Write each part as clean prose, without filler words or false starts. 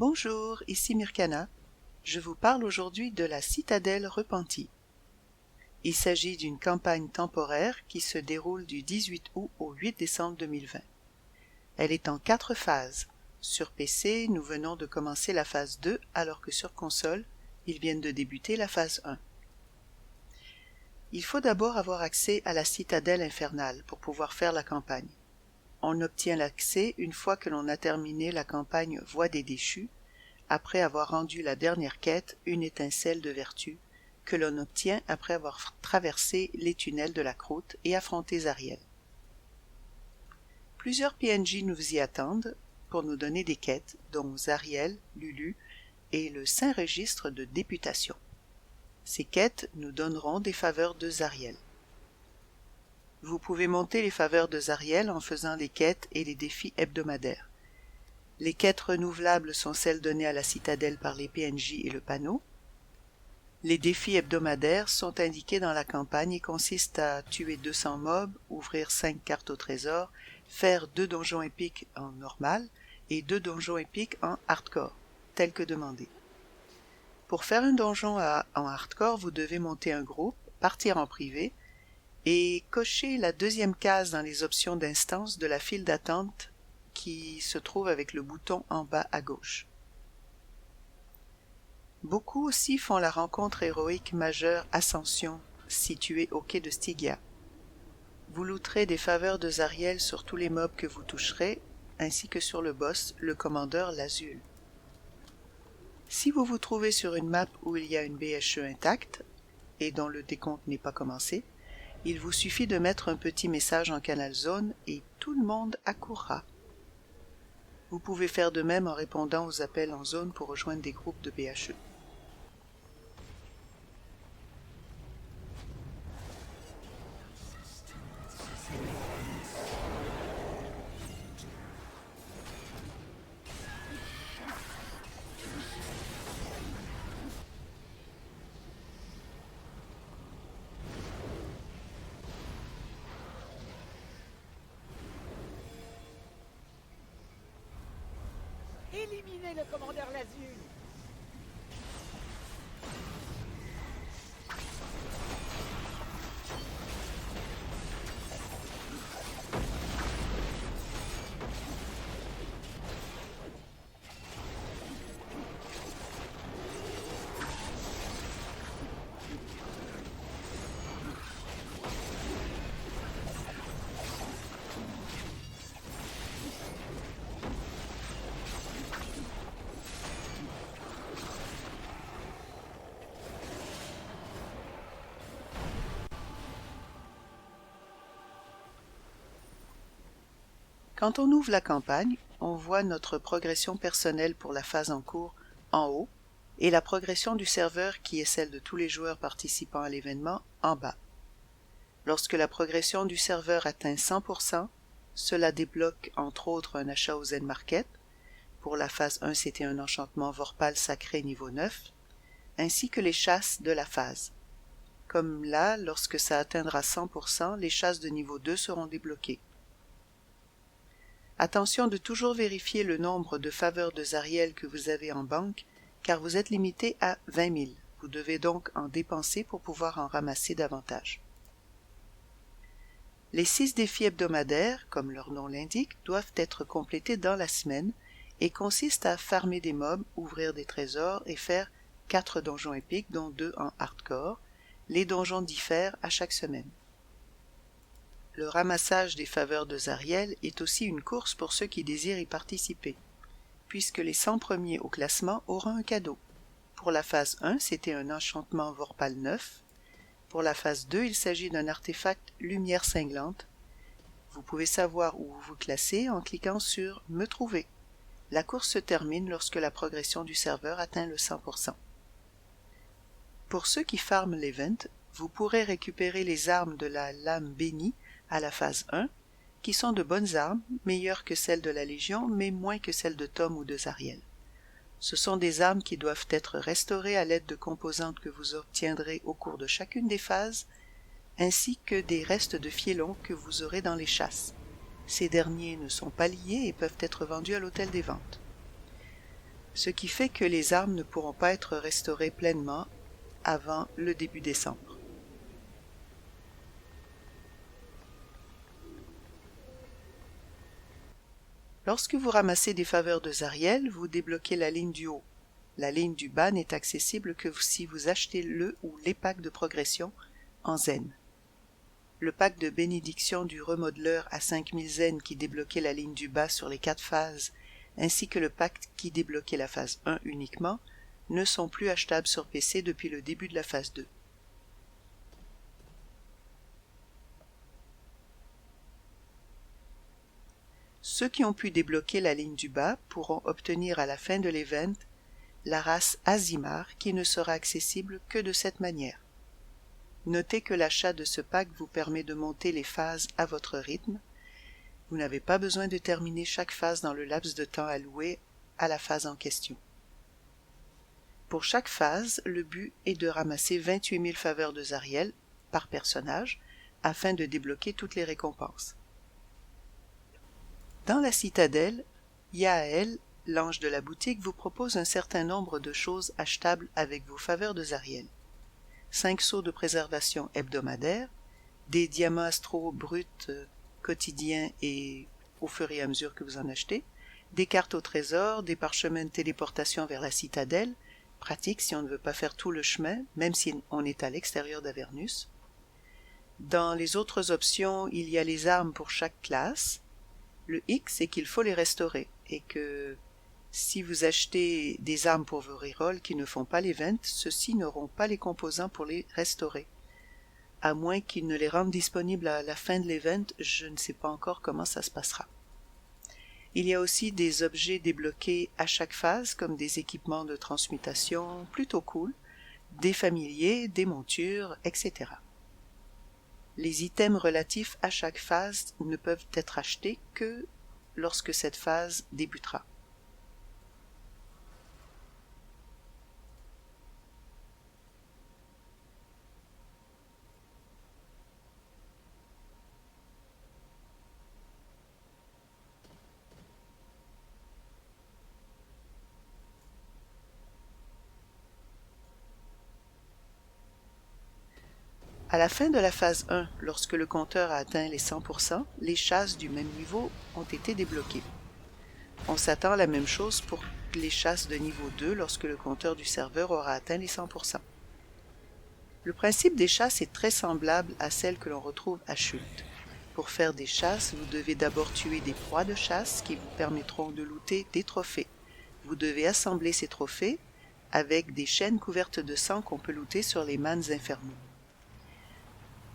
Bonjour, ici Myrkana. Je vous parle aujourd'hui de la Citadelle Repentie. Il s'agit d'une campagne temporaire qui se déroule du 18 août au 8 décembre 2020. Elle est en 4 phases. Sur PC, nous venons de commencer la phase 2, alors que sur console, ils viennent de débuter la phase 1. Il faut d'abord avoir accès à la Citadelle Infernale pour pouvoir faire la campagne. On obtient l'accès une fois que l'on a terminé la campagne Voie des Déchus, après avoir rendu la dernière quête, une étincelle de vertu, que l'on obtient après avoir traversé les tunnels de la croûte et affronté Zariel. Plusieurs PNJ nous y attendent pour nous donner des quêtes, dont Zariel, Lulu et le Saint Registre de Députation. Ces quêtes nous donneront des faveurs de Zariel. Vous pouvez monter les faveurs de Zariel en faisant les quêtes et les défis hebdomadaires. Les quêtes renouvelables sont celles données à la citadelle par les PNJ et le panneau. Les défis hebdomadaires sont indiqués dans la campagne et consistent à tuer 200 mobs, ouvrir 5 cartes au trésor, faire 2 donjons épiques en normal et 2 donjons épiques en hardcore, tel que demandé. Pour faire un donjon en hardcore, vous devez monter un groupe, partir en privé et cocher la deuxième case dans les options d'instance de la file d'attente qui se trouve avec le bouton en bas à gauche. Beaucoup aussi font la rencontre héroïque majeure Ascension, située au quai de Stygia. Vous looterez des faveurs de Zariel sur tous les mobs que vous toucherez, ainsi que sur le boss, le commandeur Lazul. Si vous vous trouvez sur une map où il y a une BHE intacte, et dont le décompte n'est pas commencé, il vous suffit de mettre un petit message en canal zone et tout le monde accourra. Vous pouvez faire de même en répondant aux appels en zone pour rejoindre des groupes de BHE. Éliminez le commandeur Lazul. Quand on ouvre la campagne, on voit notre progression personnelle pour la phase en cours en haut et la progression du serveur qui est celle de tous les joueurs participant à l'événement en bas. Lorsque la progression du serveur atteint 100%, cela débloque entre autres un achat au Zen Market. Pour la phase 1, c'était un enchantement Vorpal sacré niveau 9, ainsi que les chasses de la phase. Comme là, lorsque ça atteindra 100%, les chasses de niveau 2 seront débloquées. Attention de toujours vérifier le nombre de faveurs de Zariel que vous avez en banque, car vous êtes limité à 20 000. Vous devez donc en dépenser pour pouvoir en ramasser davantage. Les 6 défis hebdomadaires, comme leur nom l'indique, doivent être complétés dans la semaine et consistent à farmer des mobs, ouvrir des trésors et faire 4 donjons épiques, dont 2 en hardcore. Les donjons diffèrent à chaque semaine. Le ramassage des faveurs de Zariel est aussi une course pour ceux qui désirent y participer, puisque les 100 premiers au classement auront un cadeau. Pour la phase 1, c'était un enchantement Vorpal 9. Pour la phase 2, il s'agit d'un artefact Lumière Cinglante. Vous pouvez savoir où vous vous classez en cliquant sur « Me trouver ». La course se termine lorsque la progression du serveur atteint le 100%. Pour ceux qui farment l'event, vous pourrez récupérer les armes de la lame bénie à la phase 1, qui sont de bonnes armes, meilleures que celles de la Légion, mais moins que celles de Tom ou de Zariel. Ce sont des armes qui doivent être restaurées à l'aide de composantes que vous obtiendrez au cours de chacune des phases, ainsi que des restes de fielons que vous aurez dans les chasses. Ces derniers ne sont pas liés et peuvent être vendus à l'hôtel des ventes. ce qui fait que les armes ne pourront pas être restaurées pleinement avant le début décembre. Lorsque vous ramassez des faveurs de Zariel, vous débloquez la ligne du haut. La ligne du bas n'est accessible que si vous achetez le ou les packs de progression en zen. Le pack de bénédiction du remodeleur à 5000 zen qui débloquait la ligne du bas sur les 4 phases, ainsi que le pack qui débloquait la phase 1 uniquement, ne sont plus achetables sur PC depuis le début de la phase 2. Ceux qui ont pu débloquer la ligne du bas pourront obtenir à la fin de l'event la race Azimar qui ne sera accessible que de cette manière. Notez que l'achat de ce pack vous permet de monter les phases à votre rythme. Vous n'avez pas besoin de terminer chaque phase dans le laps de temps alloué à la phase en question. Pour chaque phase, le but est de ramasser 28 000 faveurs de Zariel par personnage afin de débloquer toutes les récompenses. Dans la citadelle, Yael, l'ange de la boutique, vous propose un certain nombre de choses achetables avec vos faveurs de Zariel. 5 seaux de préservation hebdomadaires, des diamants astro bruts quotidiens et au fur et à mesure que vous en achetez, des cartes au trésor, des parchemins de téléportation vers la citadelle, pratique si on ne veut pas faire tout le chemin, même si on est à l'extérieur d'Avernus. Dans les autres options, il y a les armes pour chaque classe. Le hic, c'est qu'il faut les restaurer et que si vous achetez des armes pour vos rerolls qui ne font pas l'event, ceux-ci n'auront pas les composants pour les restaurer. À moins qu'ils ne les rendent disponibles à la fin de l'event, je ne sais pas encore comment ça se passera. Il y a aussi des objets débloqués à chaque phase, comme des équipements de transmutation plutôt cool, des familiers, des montures, etc. Les items relatifs à chaque phase ne peuvent être achetés que lorsque cette phase débutera. À la fin de la phase 1, lorsque le compteur a atteint les 100%, les chasses du même niveau ont été débloquées. On s'attend à la même chose pour les chasses de niveau 2 lorsque le compteur du serveur aura atteint les 100%. Le principe des chasses est très semblable à celle que l'on retrouve à Shult. Pour faire des chasses, vous devez d'abord tuer des proies de chasse qui vous permettront de looter des trophées. Vous devez assembler ces trophées avec des chaînes couvertes de sang qu'on peut looter sur les mânes infernaux.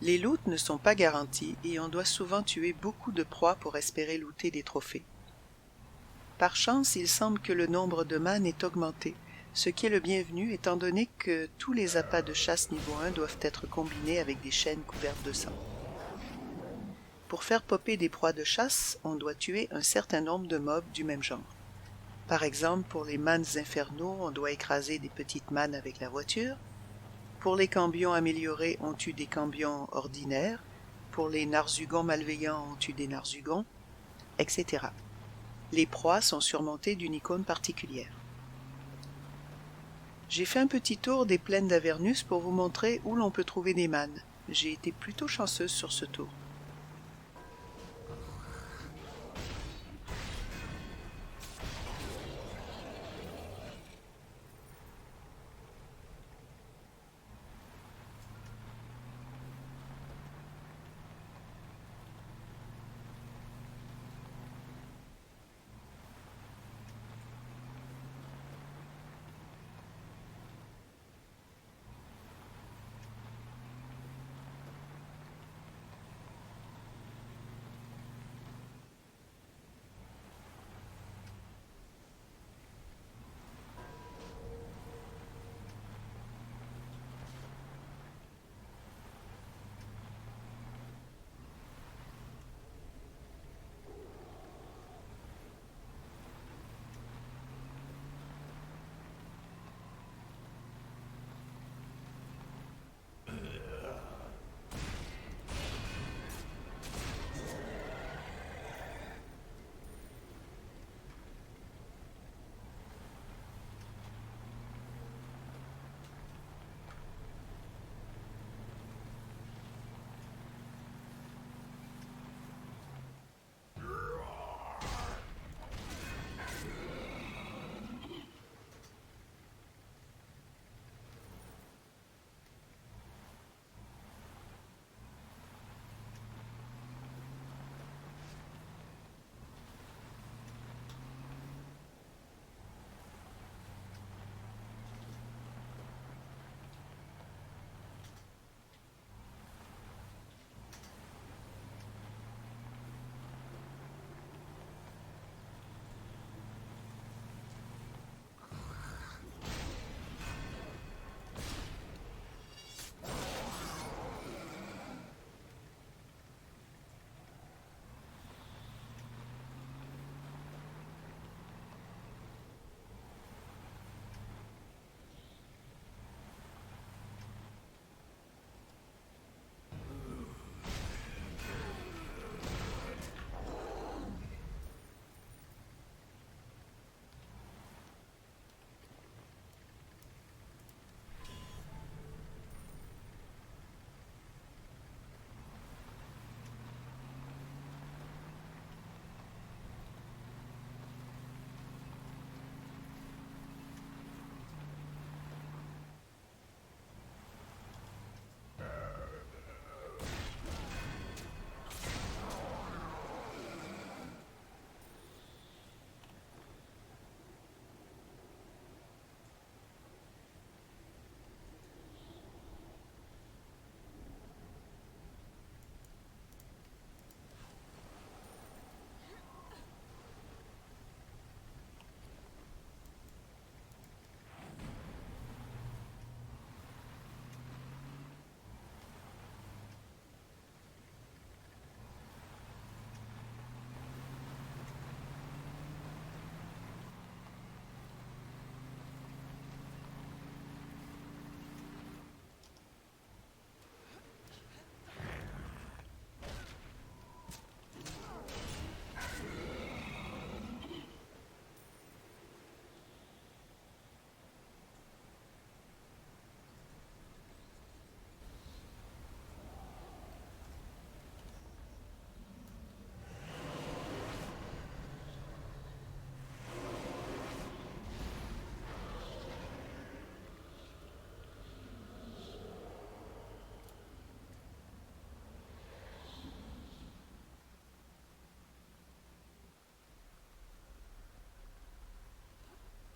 Les loots ne sont pas garantis et on doit souvent tuer beaucoup de proies pour espérer looter des trophées. Par chance, il semble que le nombre de mânes est augmenté, ce qui est le bienvenu étant donné que tous les appâts de chasse niveau 1 doivent être combinés avec des chaînes couvertes de sang. Pour faire popper des proies de chasse, on doit tuer un certain nombre de mobs du même genre. Par exemple, pour les mânes infernaux, on doit écraser des petites mânes avec la voiture. Pour les cambions améliorés, on tue des cambions ordinaires. Pour les narzugons malveillants, on tue des narzugons, etc. Les proies sont surmontées d'une icône particulière. J'ai fait un petit tour des plaines d'Avernus pour vous montrer où l'on peut trouver des mânes. J'ai été plutôt chanceuse sur ce tour.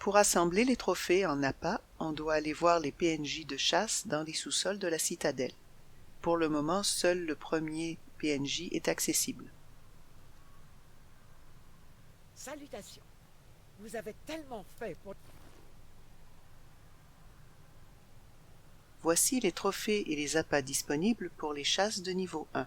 Pour assembler les trophées en appât, on doit aller voir les PNJ de chasse dans les sous-sols de la citadelle. Pour le moment, seul le premier PNJ est accessible. Salutations. Vous avez tellement fait pour... Voici les trophées et les appâts disponibles pour les chasses de niveau 1.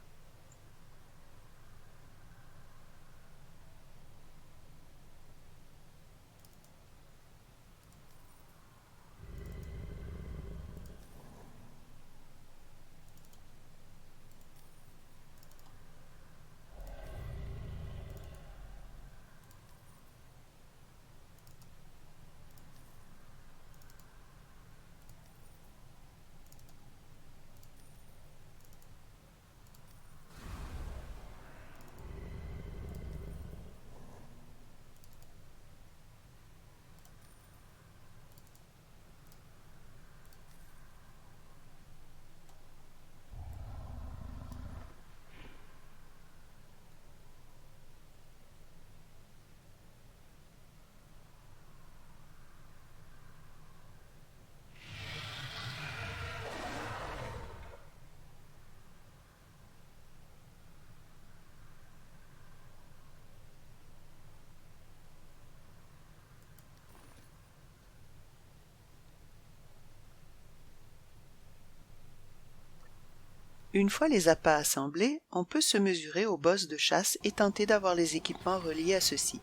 Une fois les appâts assemblés, on peut se mesurer au boss de chasse et tenter d'avoir les équipements reliés à ceux-ci.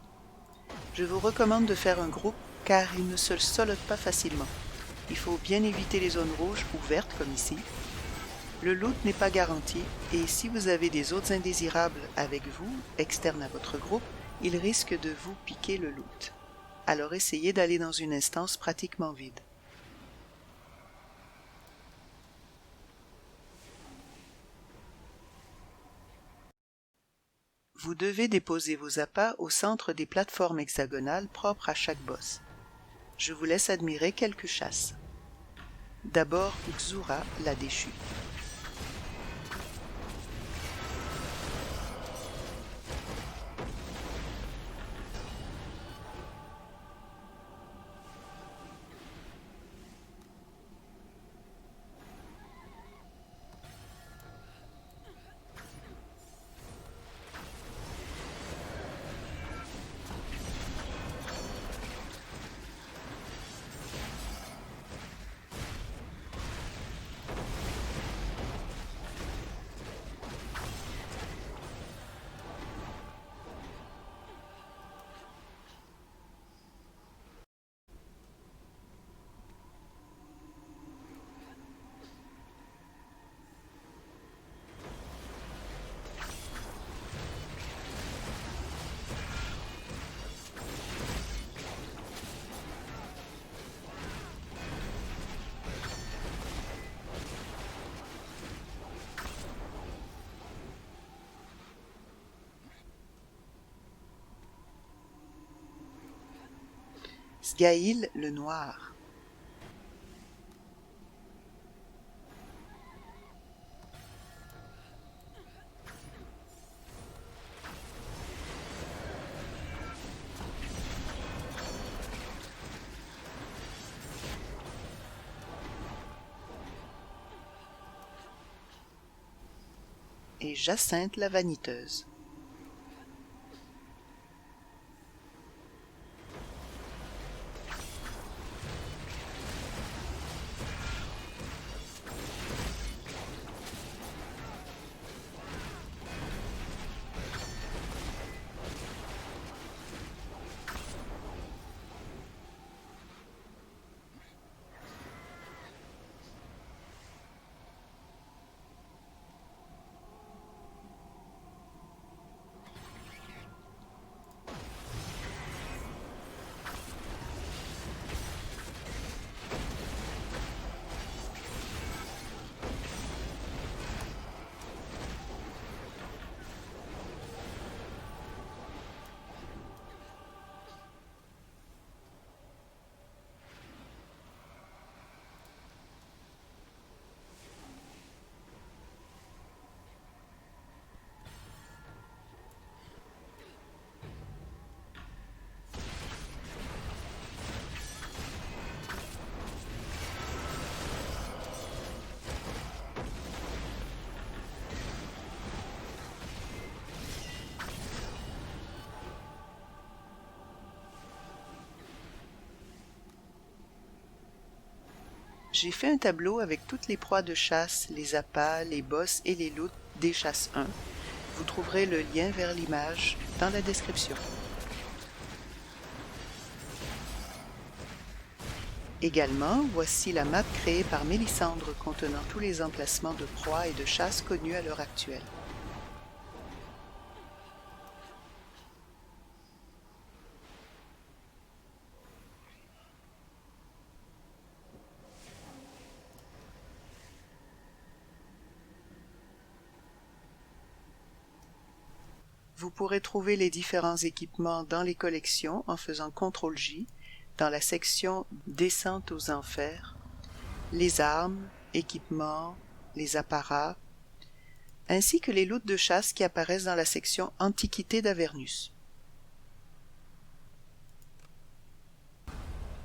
Je vous recommande de faire un groupe car ils ne se solotent pas facilement. Il faut bien éviter les zones rouges ou vertes comme ici. Le loot n'est pas garanti et si vous avez des hôtes indésirables avec vous, externes à votre groupe, ils risquent de vous piquer le loot. Alors essayez d'aller dans une instance pratiquement vide. Vous devez déposer vos appâts au centre des plateformes hexagonales propres à chaque boss. Je vous laisse admirer quelques chasses. D'abord, Xura, la déchue. Sgaïl le Noir. Et Jacinthe la Vaniteuse. J'ai fait un tableau avec toutes les proies de chasse, les appâts, les bosses et les loots des chasses 1. Vous trouverez le lien vers l'image dans la description. Également, voici la map créée par Mélissandre contenant tous les emplacements de proies et de chasse connus à l'heure actuelle. Vous pourrez trouver les différents équipements dans les collections en faisant CTRL-J dans la section Descente aux enfers, les armes, équipements, les apparats, ainsi que les loots de chasse qui apparaissent dans la section Antiquités d'Avernus.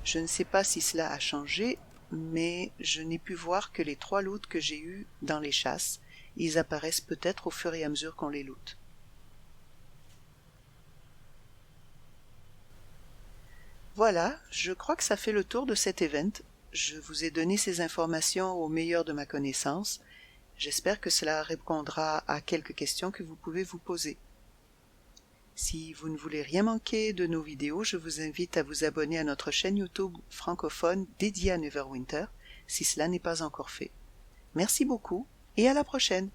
Je ne sais pas si cela a changé, mais je n'ai pu voir que les 3 loots que j'ai eus dans les chasses. Ils apparaissent peut-être au fur et à mesure qu'on les loot. Voilà, je crois que ça fait le tour de cet event. Je vous ai donné ces informations au meilleur de ma connaissance. J'espère que cela répondra à quelques questions que vous pouvez vous poser. Si vous ne voulez rien manquer de nos vidéos, je vous invite à vous abonner à notre chaîne YouTube francophone dédiée à Neverwinter, si cela n'est pas encore fait. Merci beaucoup et à la prochaine!